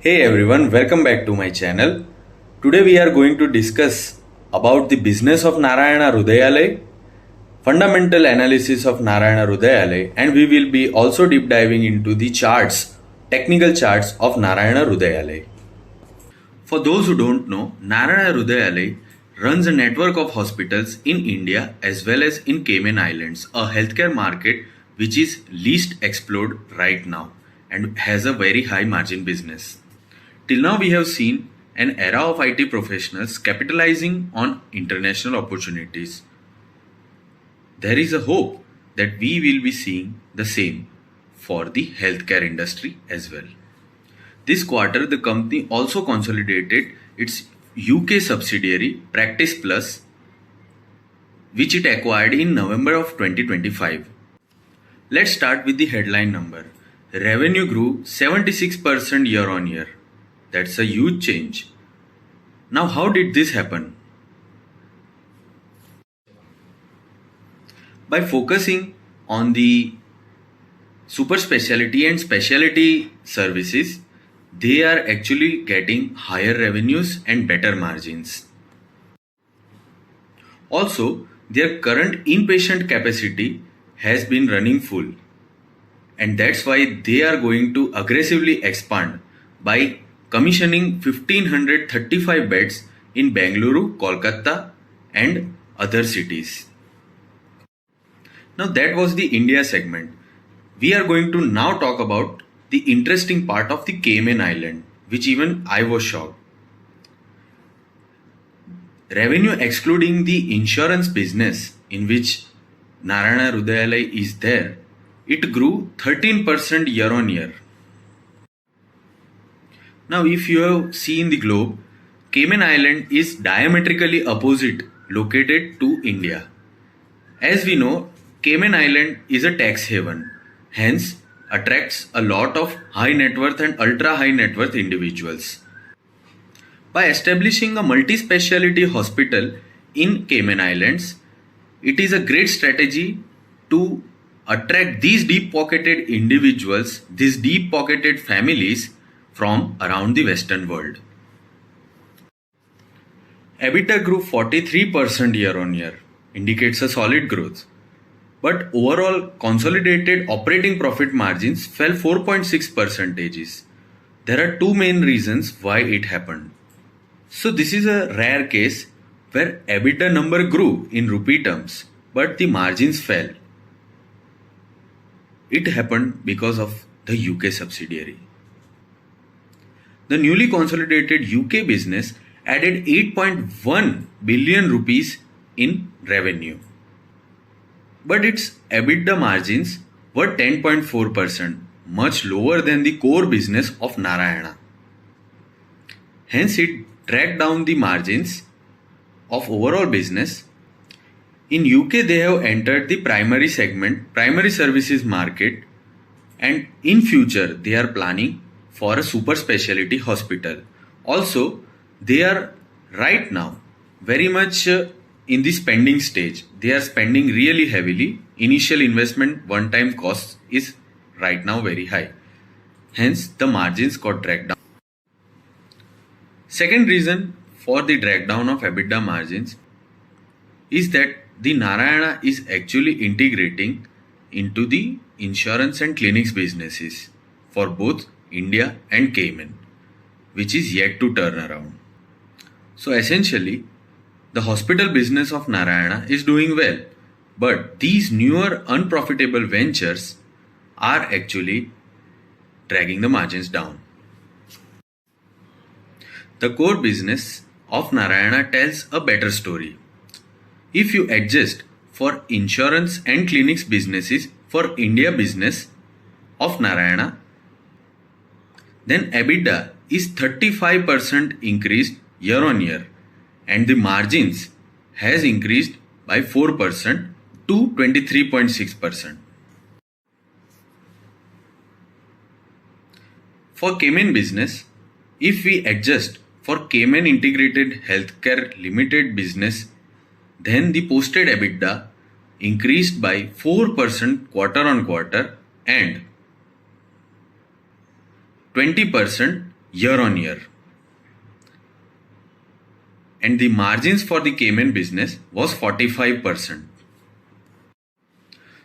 Hey everyone, welcome back to my channel. Today we are going to discuss about the business of Narayana Hrudayalaya, fundamental analysis of Narayana Hrudayalaya, and we will be also deep diving into the charts, technical charts of Narayana Hrudayalaya. For those who don't know, Narayana Hrudayalaya runs a network of hospitals in India as well as in Cayman Islands, a healthcare market which is least explored right now and has a very high margin business. Till now, we have seen an era of IT professionals capitalizing on international opportunities. There is a hope that we will be seeing the same for the healthcare industry as well. This quarter, the company also consolidated its UK subsidiary Practice Plus, which it acquired in November of 2025. Let's start with the headline number. Revenue grew 76% year on year. That's a huge change. Now, how did this happen? By focusing on the super specialty and specialty services, they are actually getting higher revenues and better margins. Also, their current inpatient capacity has been running full, and that's why they are going to aggressively expand by commissioning 1535 beds in Bengaluru, Kolkata, and other cities. Now, that was the India segment. We are going to now talk about the interesting part of the Cayman Island, which even I was shocked. Revenue excluding the insurance business in which Narayana Hrudayalaya is there, it grew 13% year on year. Now, if you have seen the globe, Cayman Island is diametrically opposite located to India. As we know, Cayman Island is a tax haven, hence attracts a lot of high net worth and ultra high net worth individuals. By establishing a multi-speciality hospital in Cayman Islands, it is a great strategy to attract these deep-pocketed individuals, these deep-pocketed families from around the Western world. EBITDA grew 43% year on year, indicates a solid growth. But overall consolidated operating profit margins fell 4.6 percentages. There are two main reasons why it happened. So this is a rare case where EBITDA number grew in rupee terms, but the margins fell. It happened because of the UK subsidiary. The newly consolidated UK business added 8.1 billion rupees in revenue. But its EBITDA margins were 10.4%, much lower than the core business of Narayana. Hence, it dragged down the margins of overall business. In UK, they have entered the primary segment, primary services market, and in future, they are planning for a super specialty hospital. Also, they are right now very much in the spending stage. They are spending really heavily. Initial investment one-time cost is right now very high. Hence, the margins got dragged down. Second reason for the drag down of EBITDA margins is that the Narayana is actually integrating into the insurance and clinics businesses for both India and Cayman, which is yet to turn around. So essentially, the hospital business of Narayana is doing well, but these newer unprofitable ventures are actually dragging the margins down. The core business of Narayana tells a better story. If you adjust for insurance and clinics businesses for India business of Narayana, then EBITDA is 35% increased year on year and the margins has increased by 4% to 23.6%. For Cayman business, if we adjust for Cayman Integrated Healthcare Limited business, then the posted EBITDA increased by 4% quarter on quarter and 20% year on year. And the margins for the Cayman business was 45%.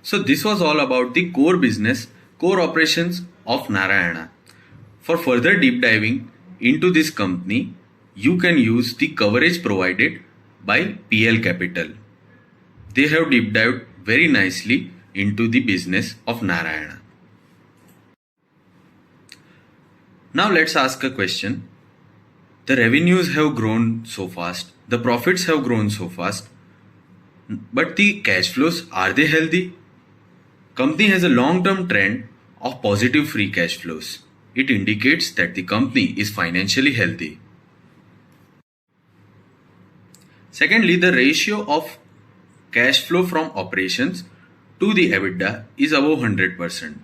So this was all about the core business, core operations of Narayana. For further deep diving into this company, you can use the coverage provided by PL Capital. They have deep dived very nicely into the business of Narayana. Now let's ask a question. The revenues have grown so fast, the profits have grown so fast, but the cash flows, are they healthy? Company has a long-term trend of positive free cash flows. It indicates that the company is financially healthy. Secondly, the ratio of cash flow from operations to the EBITDA is above 100%,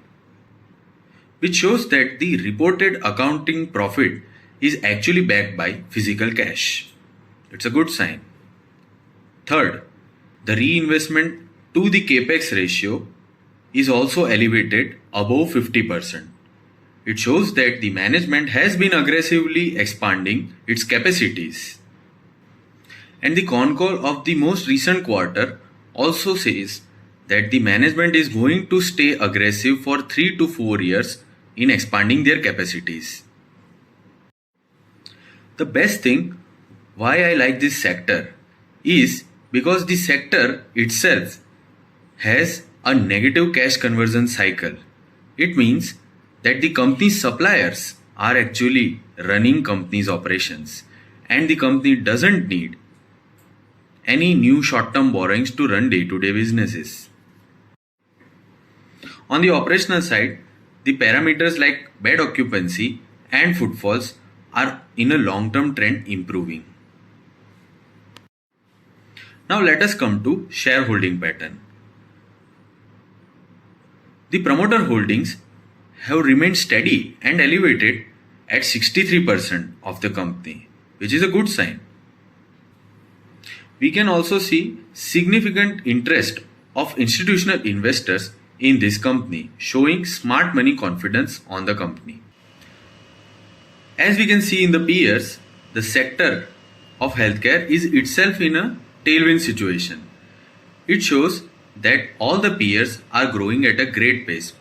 which shows that the reported accounting profit is actually backed by physical cash. It's a good sign. Third, the reinvestment to the capex ratio is also elevated above 50%. It shows that the management has been aggressively expanding its capacities. And the con call of the most recent quarter also says that the management is going to stay aggressive for 3 to 4 years in expanding their capacities. The best thing why I like this sector is because the sector itself has a negative cash conversion cycle. It means that the company's suppliers are actually running company's operations and the company doesn't need any new short-term borrowings to run day-to-day businesses. On the operational side, the parameters like bed occupancy and footfalls are in a long-term trend improving. Now let us come to shareholding pattern. The promoter holdings have remained steady and elevated at 63% of the company, which is a good sign. We can also see significant interest of institutional investors in this company, showing smart money confidence on the company. As we can see in the peers, the sector of healthcare is itself in a tailwind situation. It shows that all the peers are growing at a great pace.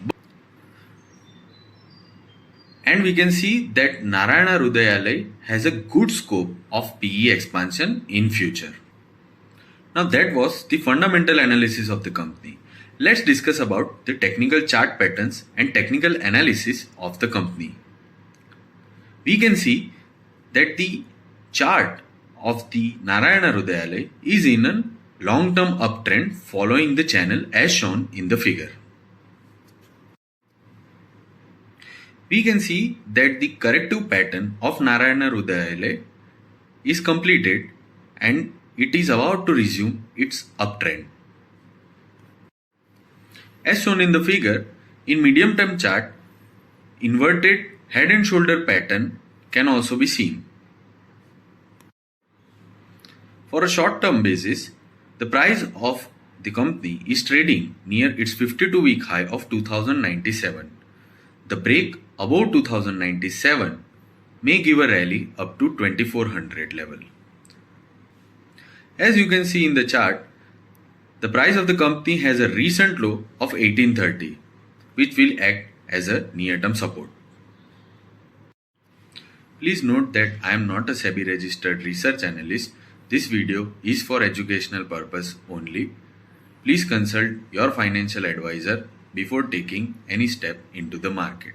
And we can see that Narayana Hrudayalaya has a good scope of PE expansion in future. Now that was the fundamental analysis of the company. Let's discuss about the technical chart patterns and technical analysis of the company. We can see that the chart of the Narayana Hrudayalaya is in a long-term uptrend following the channel as shown in the figure. We can see that the corrective pattern of Narayana Hrudayalaya is completed and it is about to resume its uptrend. As shown in the figure, in medium-term chart, inverted head and shoulder pattern can also be seen. For a short-term basis, the price of the company is trading near its 52-week high of 2097. The break above 2097 may give a rally up to 2400 level. As you can see in the chart, the price of the company has a recent low of 1830, which will act as a near-term support. Please note that I am not a SEBI registered research analyst. This video is for educational purpose only. Please consult your financial advisor before taking any step into the market.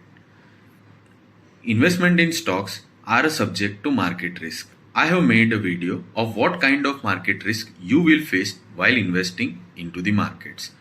Investment in stocks are subject to market risk. I have made a video of what kind of market risk you will face while investing into the markets.